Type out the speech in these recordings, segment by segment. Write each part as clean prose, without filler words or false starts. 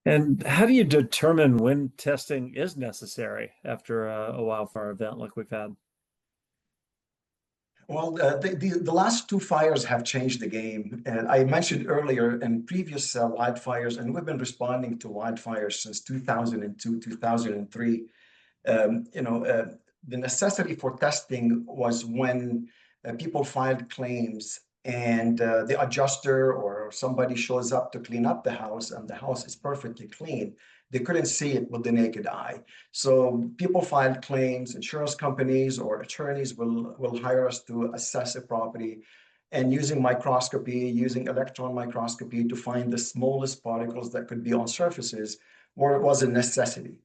And how do you determine when testing is necessary after a wildfire event like we've had? Well, the last two fires have changed the game. And I mentioned earlier in previous wildfires, and we've been responding to wildfires since 2002, 2003. The necessity for testing was when people filed claims and the adjuster or somebody shows up to clean up the house and the house is perfectly clean. They couldn't see it with the naked eye. So people filed claims, insurance companies or attorneys will hire us to assess a property and using microscopy, using electron microscopy to find the smallest particles that could be on surfaces where it was a necessity.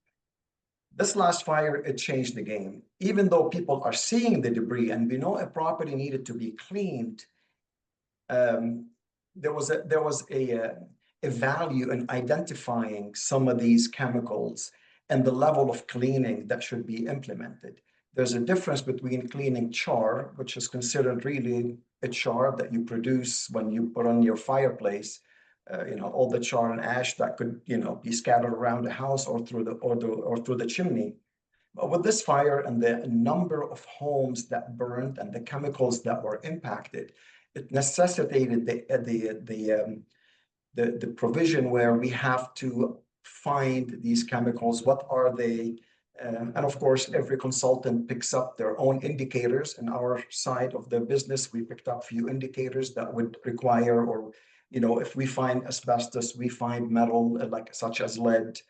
This last fire, it changed the game. Even though people are seeing the debris and we know a property needed to be cleaned, there was a value in identifying some of these chemicals and the level of cleaning that should be implemented. There's a difference between cleaning char, which is considered really a char that you produce when you put on your fireplace, all the char and ash that could, be scattered around the house or through the chimney. But with this fire and the number of homes that burned and the chemicals that were impacted, it necessitated the provision where we have to find these chemicals. What are they? And of course, every consultant picks up their own indicators. In our side of the business, we picked up a few indicators that would require, or if we find asbestos, we find metal such as lead.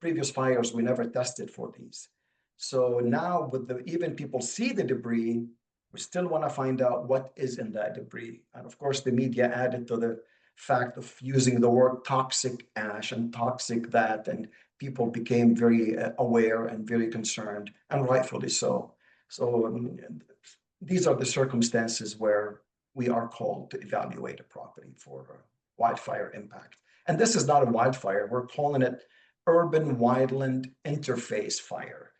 Previous fires, we never tested for these. So now even people see the debris, we still want to find out what is in that debris. And of course, the media added to the fact of using the word toxic ash and toxic that, and people became very aware and very concerned, and rightfully so. So these are the circumstances where we are called to evaluate a property for wildfire impact. And this is not a wildfire. We're calling it urban wildland interface fire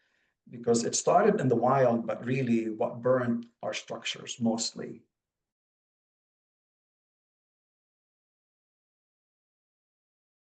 because it started in the wild, but really what burned our structures mostly